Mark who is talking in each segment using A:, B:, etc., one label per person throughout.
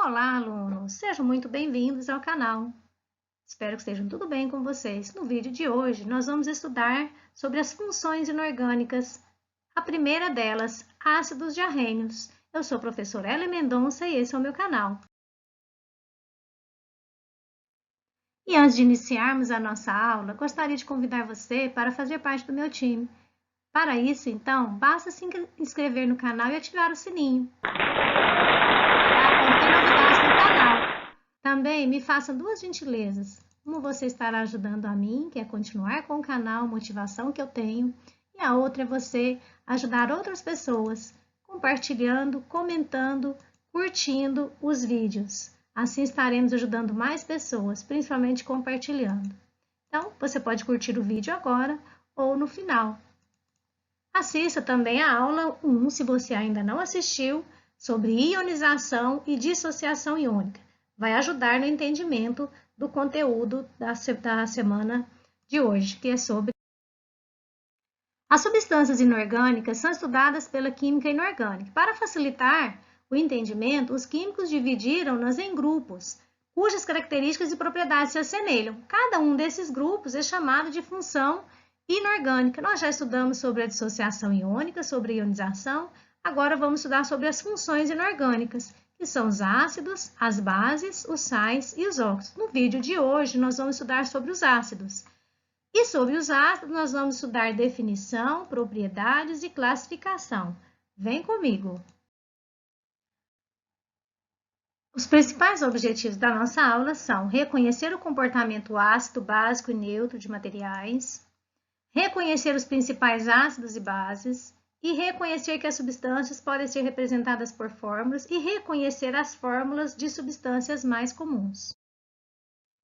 A: Olá, alunos! Sejam muito bem-vindos ao canal. Espero que estejam tudo bem com vocês. No vídeo de hoje, nós vamos estudar sobre as funções inorgânicas. A primeira delas, ácidos diarrênios. Eu sou a professora Ellen Mendonça e esse é o meu canal. E antes de iniciarmos a nossa aula, gostaria de convidar você para fazer parte do meu time. Para isso, então, basta se inscrever no canal e ativar o sininho. Quando tem novidades no canal. Também me faça duas gentilezas. Uma você estará ajudando a mim, que é continuar com o canal, motivação que eu tenho, e a outra é você ajudar outras pessoas, compartilhando, comentando, curtindo os vídeos. Assim estaremos ajudando mais pessoas, principalmente compartilhando. Então, você pode curtir o vídeo agora ou no final. Assista também a aula 1, se você ainda não assistiu, sobre ionização e dissociação iônica. Vai ajudar no entendimento do conteúdo da semana de hoje, que é sobre... As substâncias inorgânicas são estudadas pela química inorgânica. Para facilitar o entendimento, os químicos dividiram-nas em grupos, cujas características e propriedades se assemelham. Cada um desses grupos é chamado de função inorgânica. Nós já estudamos sobre a dissociação iônica, sobre a ionização. Agora vamos estudar sobre as funções inorgânicas, que são os ácidos, as bases, os sais e os óxidos. No vídeo de hoje, nós vamos estudar sobre os ácidos. E sobre os ácidos, nós vamos estudar definição, propriedades e classificação. Vem comigo! Os principais objetivos da nossa aula são reconhecer o comportamento ácido, básico e neutro de materiais, reconhecer os principais ácidos e bases, e reconhecer que as substâncias podem ser representadas por fórmulas e reconhecer as fórmulas de substâncias mais comuns.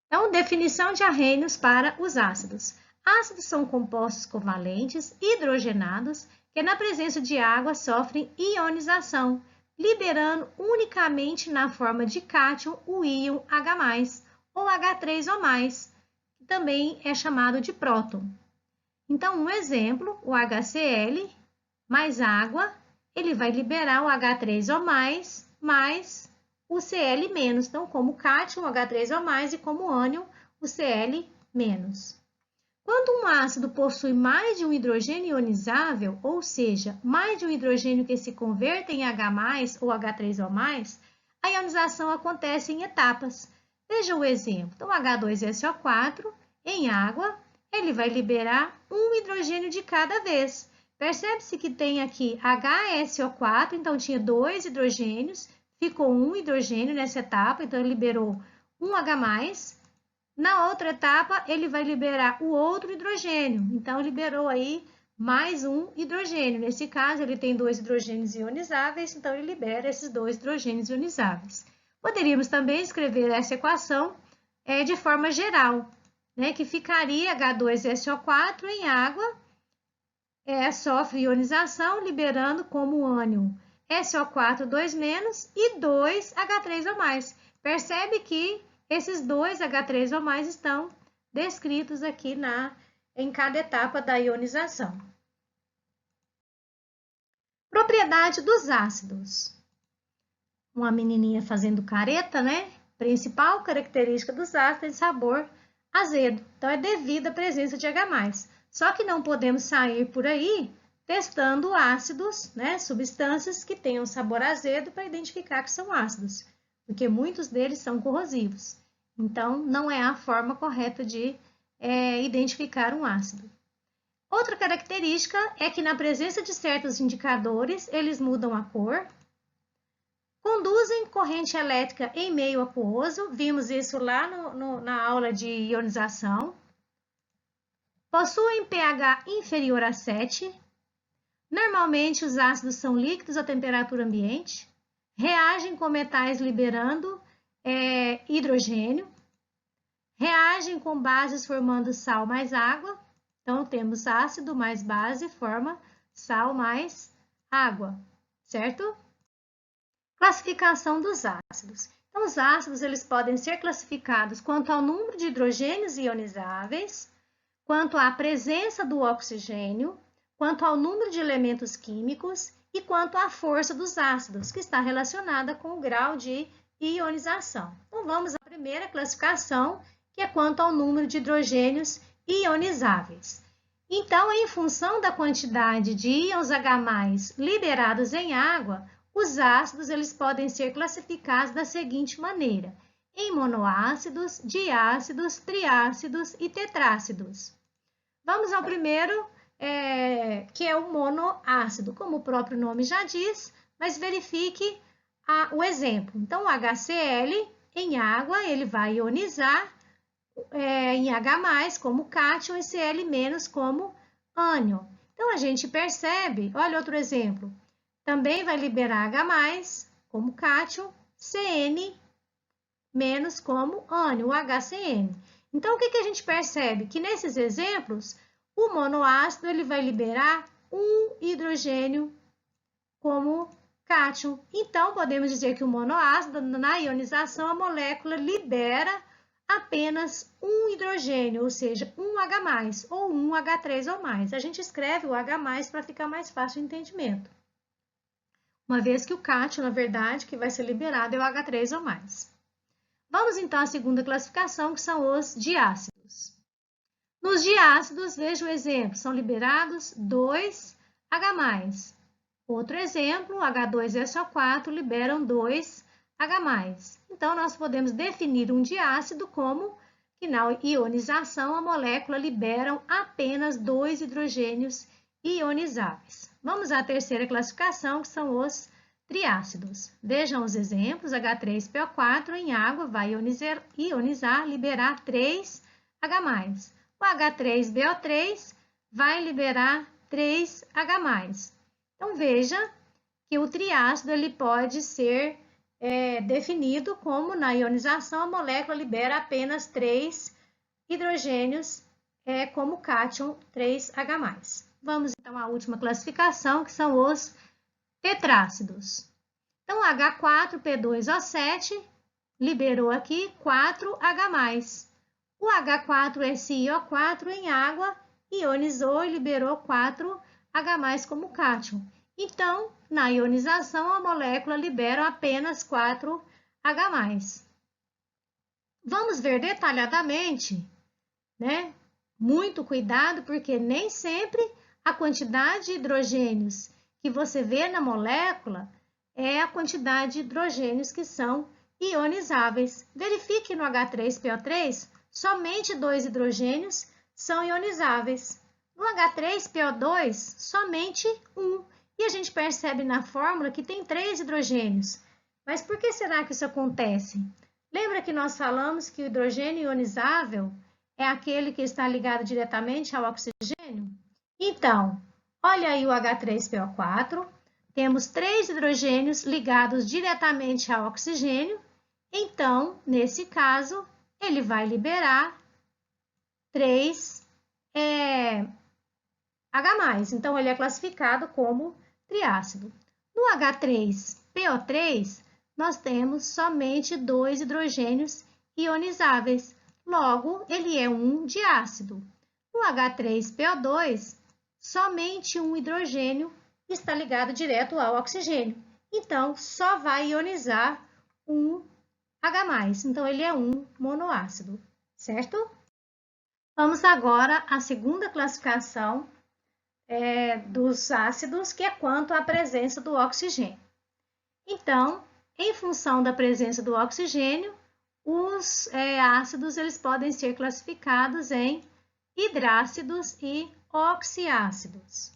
A: Então, definição de arrênios para os ácidos. Ácidos são compostos covalentes hidrogenados que, na presença de água, sofrem ionização, liberando unicamente na forma de cátion o íon H+, ou H3O+, que também é chamado de próton. Então, um exemplo, o HCl mais água, ele vai liberar o H3O+, mais o Cl-. Então, como cátion, o H3O+, e como ânion, o Cl-. Quando um ácido possui mais de um hidrogênio ionizável, ou seja, mais de um hidrogênio que se converte em H+, ou H3O+, a ionização acontece em etapas. Veja o exemplo. Então, H2SO4 em água, ele vai liberar um hidrogênio de cada vez. Percebe-se que tem aqui HSO4, então tinha 2 hidrogênios, ficou um hidrogênio nessa etapa, então ele liberou um H+. Na outra etapa, ele vai liberar o outro hidrogênio, então liberou aí mais um hidrogênio. Nesse caso, ele tem 2 hidrogênios ionizáveis, então ele libera esses 2 hidrogênios ionizáveis. Poderíamos também escrever essa equação de forma geral, né, que ficaria H2SO4 em água, sofre ionização, liberando como ânion SO4 2- e 2 H3O+. Percebe que esses 2 H3O+ estão descritos aqui em cada etapa da ionização. Propriedade dos ácidos. Uma menininha fazendo careta, né? Principal característica dos ácidos é de sabor azedo. Então, é devido à presença de H+. Só que não podemos sair por aí testando ácidos, né? Substâncias que tenham sabor azedo para identificar que são ácidos, porque muitos deles são corrosivos. Então, não é a forma correta de identificar um ácido. Outra característica é que, na presença de certos indicadores, eles mudam a cor, conduzem corrente elétrica em meio aquoso, vimos isso lá na aula de ionização, possuem pH inferior a 7, normalmente os ácidos são líquidos a temperatura ambiente, reagem com metais liberando hidrogênio, reagem com bases formando sal mais água, então temos ácido mais base forma sal mais água, certo? Classificação dos ácidos. Então, os ácidos eles podem ser classificados quanto ao número de hidrogênios ionizáveis, quanto à presença do oxigênio, quanto ao número de elementos químicos e quanto à força dos ácidos, que está relacionada com o grau de e ionização. Então, vamos à primeira classificação, que é quanto ao número de hidrogênios ionizáveis. Então, em função da quantidade de íons H+ liberados em água, os ácidos eles podem ser classificados da seguinte maneira: em monoácidos, diácidos, triácidos e tetrácidos. Vamos ao primeiro, que é o monoácido, como o próprio nome já diz, mas verifique o exemplo. Então, o HCl em água, ele vai ionizar em H+, como cátion, e Cl- como ânion. Então, a gente percebe, olha outro exemplo, também vai liberar H+, como cátion, Cn- como ânion, o HCN. Então, o que a gente percebe? Que nesses exemplos, o monoácido ele vai liberar um hidrogênio como cátion. Então, podemos dizer que o monoácido, na ionização, a molécula libera apenas um hidrogênio, ou seja, um H+, ou um H3 ou mais. A gente escreve o H+ para ficar mais fácil o entendimento. Uma vez que o cátion, na verdade, que vai ser liberado é o H3 ou mais. Vamos então à segunda classificação, que são os diácidos. Nos diácidos, veja o exemplo, são liberados 2 H+. Outro exemplo, H2SO4 liberam 2 H+. Então, nós podemos definir um diácido como que na ionização a molécula libera apenas 2 hidrogênios ionizáveis. Vamos à terceira classificação, que são os triácidos. Vejam os exemplos, H3PO4 em água vai ionizar, liberar 3 H+. O H3BO3 vai liberar 3 H+. Então, veja que o triácido ele pode ser definido como, na ionização, a molécula libera apenas 3 hidrogênios, como cátion 3H+. Vamos, então, à última classificação, que são os tetrácidos. Então, H4P2O7 liberou aqui 4H+. O H4SiO4 em água ionizou e liberou 4H+ como cátion. Então, na ionização, a molécula libera apenas 4H+. Vamos ver detalhadamente, né? Muito cuidado, porque nem sempre a quantidade de hidrogênios que você vê na molécula é a quantidade de hidrogênios que são ionizáveis. Verifique no H3PO3, somente 2 hidrogênios são ionizáveis. No H3PO2, somente 1. E a gente percebe na fórmula que tem 3 hidrogênios. Mas por que será que isso acontece? Lembra que nós falamos que o hidrogênio ionizável é aquele que está ligado diretamente ao oxigênio? Então, olha aí o H3PO4. Temos 3 hidrogênios ligados diretamente ao oxigênio. Então, nesse caso, ele vai liberar 3 H+. Então, ele é classificado como triácido. No H3PO3, nós temos somente 2 hidrogênios ionizáveis. Logo, ele é um diácido. No H3PO2, somente um hidrogênio está ligado direto ao oxigênio. Então, só vai ionizar um H+. Então, ele é um monoácido, certo? Vamos agora à segunda classificação dos ácidos, que é quanto à presença do oxigênio. Então, em função da presença do oxigênio, os ácidos eles podem ser classificados em hidrácidos e oxiácidos.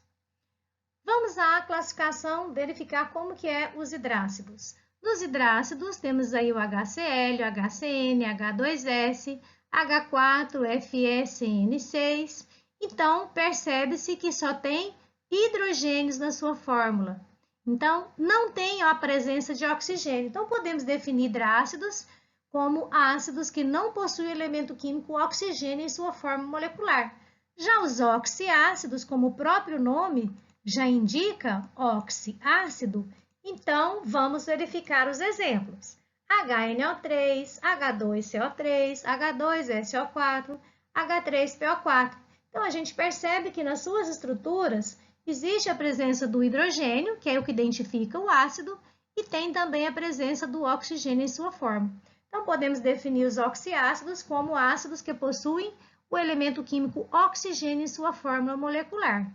A: Vamos à classificação, verificar como que é os hidrácidos. Nos hidrácidos, temos aí o HCl, o HCN, H2S, H4FeCN6. Então, percebe-se que só tem hidrogênios na sua fórmula. Então, não tem a presença de oxigênio. Então, podemos definir hidrácidos como ácidos que não possuem elemento químico oxigênio em sua forma molecular. Já os oxiácidos, como o próprio nome já indica, oxiácido, então vamos verificar os exemplos. HNO3, H2CO3, H2SO4, H3PO4. Então, a gente percebe que nas suas estruturas existe a presença do hidrogênio, que é o que identifica o ácido, e tem também a presença do oxigênio em sua forma. Então, podemos definir os oxiácidos como ácidos que possuem o elemento químico oxigênio em sua fórmula molecular.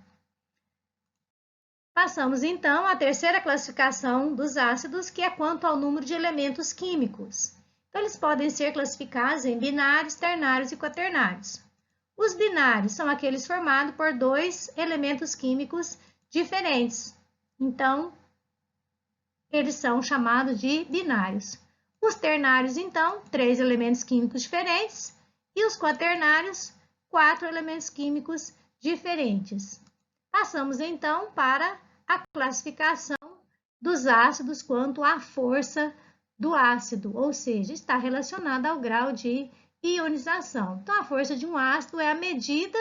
A: Passamos, então, à terceira classificação dos ácidos, que é quanto ao número de elementos químicos. Então, eles podem ser classificados em binários, ternários e quaternários. Os binários são aqueles formados por dois elementos químicos diferentes. Então, eles são chamados de binários. Os ternários, então, 3 elementos químicos diferentes. E os quaternários, 4 elementos químicos diferentes. Passamos, então, para a classificação dos ácidos quanto à força do ácido, ou seja, está relacionada ao grau de ionização. Então, a força de um ácido é a medida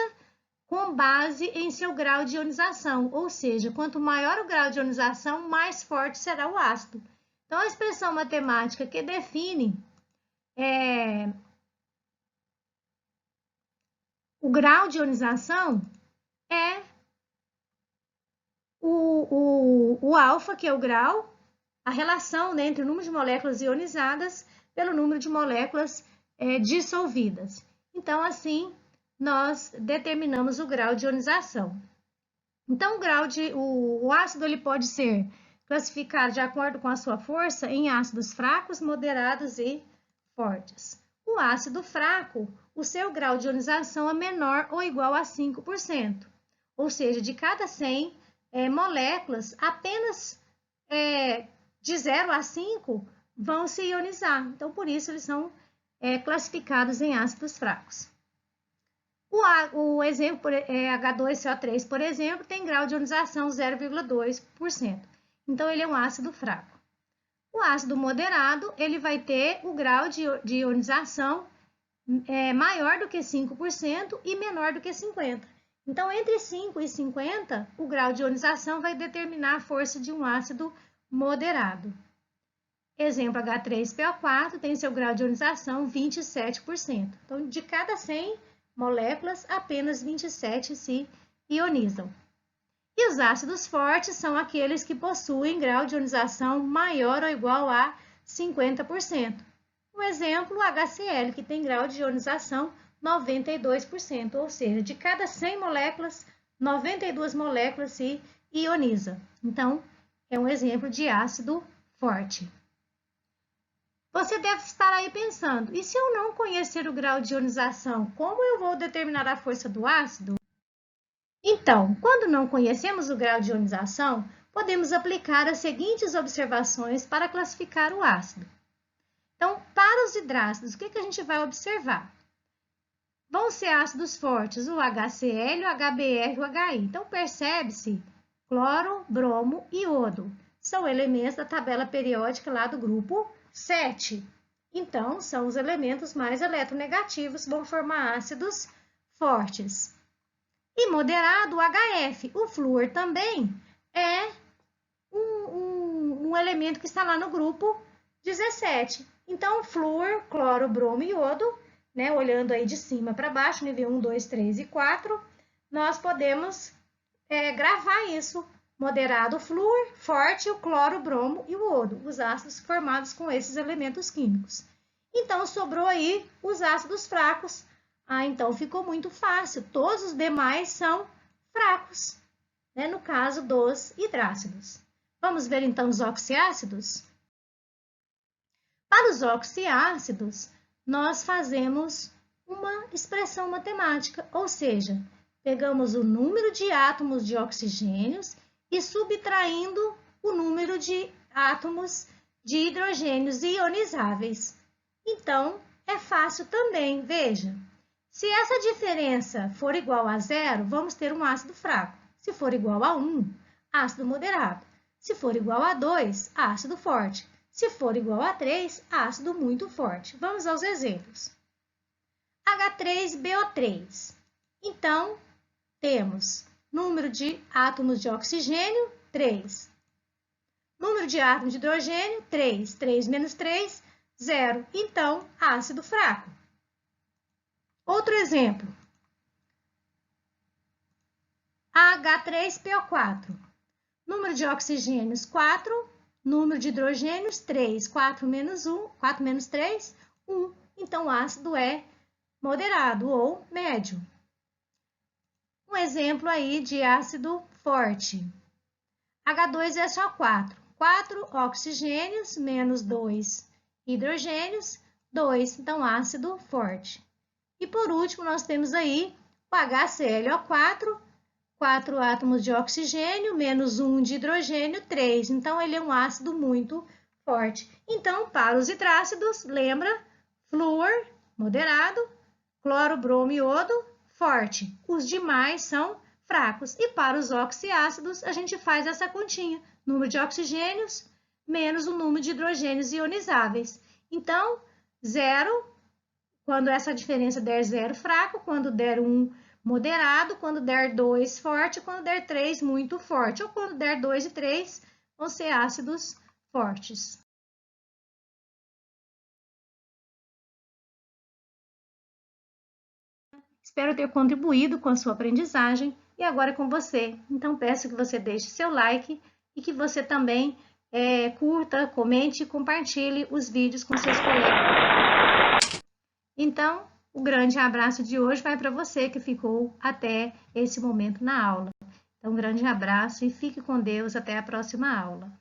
A: com base em seu grau de ionização, ou seja, quanto maior o grau de ionização, mais forte será o ácido. Então, a expressão matemática que define o grau de ionização é o alfa, que é o grau, a relação, né, entre o número de moléculas ionizadas pelo número de moléculas dissolvidas. Então, assim, nós determinamos o grau de ionização. Então, o ácido ele pode ser classificado de acordo com a sua força em ácidos fracos, moderados e fortes. O ácido fraco, o seu grau de ionização é menor ou igual a 5%, ou seja, de cada 100 moléculas, apenas de 0 a 5 vão se ionizar. Então, por isso, eles são classificados em ácidos fracos. O exemplo H2CO3, por exemplo, tem grau de ionização 0,2%. Então, ele é um ácido fraco. O ácido moderado, ele vai ter o grau de ionização maior do que 5% e menor do que 50%. Então, entre 5 e 50, o grau de ionização vai determinar a força de um ácido moderado. Exemplo, H3PO4 tem seu grau de ionização 27%. Então, de cada 100 moléculas, apenas 27 se ionizam. E os ácidos fortes são aqueles que possuem grau de ionização maior ou igual a 50%. Um exemplo, o HCl, que tem grau de ionização 92%, ou seja, de cada 100 moléculas, 92 moléculas se ionizam. Então, é um exemplo de ácido forte. Você deve estar aí pensando, e se eu não conhecer o grau de ionização, como eu vou determinar a força do ácido? Então, quando não conhecemos o grau de ionização, podemos aplicar as seguintes observações para classificar o ácido. Então, para os hidrácidos, o que a gente vai observar? Vão ser ácidos fortes, o HCl, o HBr e o HI. Então, percebe-se cloro, bromo e iodo. São elementos da tabela periódica lá do grupo 7. Então, são os elementos mais eletronegativos, vão formar ácidos fortes. E moderado, o HF. O flúor também é um elemento que está lá no grupo 17. Então, flúor, cloro, bromo e iodo, né, olhando aí de cima para baixo, nível 1, 2, 3 e 4, nós podemos gravar isso. Moderado, o flúor, forte, o cloro, o bromo e o iodo, os ácidos formados com esses elementos químicos. Então, sobrou aí os ácidos fracos. Então ficou muito fácil. Todos os demais são fracos, né, no caso dos hidrácidos. Vamos ver então os oxiácidos? Para os oxiácidos, nós fazemos uma expressão matemática, ou seja, pegamos o número de átomos de oxigênios e subtraindo o número de átomos de hidrogênios ionizáveis. Então, é fácil também, veja. Se essa diferença for igual a 0, vamos ter um ácido fraco. Se for igual a 1, ácido moderado. Se for igual a 2, ácido forte. Se for igual a 3, ácido muito forte. Vamos aos exemplos. H3BO3. Então, temos número de átomos de oxigênio, 3. Número de átomos de hidrogênio, 3. 3 menos 3, 0. Então, ácido fraco. Outro exemplo. H3PO4. Número de oxigênios, 4. Número de hidrogênios, 3. 4 menos 1, 4 menos 3, 1. Então, o ácido é moderado ou médio. Um exemplo aí de ácido forte. H2SO4. 4 oxigênios menos 2 hidrogênios, 2. Então, ácido forte. E por último, nós temos aí o HClO4, 4 átomos de oxigênio, menos 1 de hidrogênio, 3. Então, ele é um ácido muito forte. Então, para os hidrácidos, lembra? Flúor, moderado, cloro, bromo e iodo, forte. Os demais são fracos. E para os oxiácidos, a gente faz essa continha. Número de oxigênios menos o número de hidrogênios ionizáveis. Então, 0, quando essa diferença der 0, fraco. Quando der 1, moderado. Quando der 2, forte. Quando der 3, muito forte. Ou quando der 2 e 3, vão ser ácidos fortes. Espero ter contribuído com a sua aprendizagem e agora é com você. Então, peço que você deixe seu like e que você também curta, comente e compartilhe os vídeos com seus colegas. Então, o grande abraço de hoje vai para você que ficou até esse momento na aula. Então, um grande abraço e fique com Deus até a próxima aula.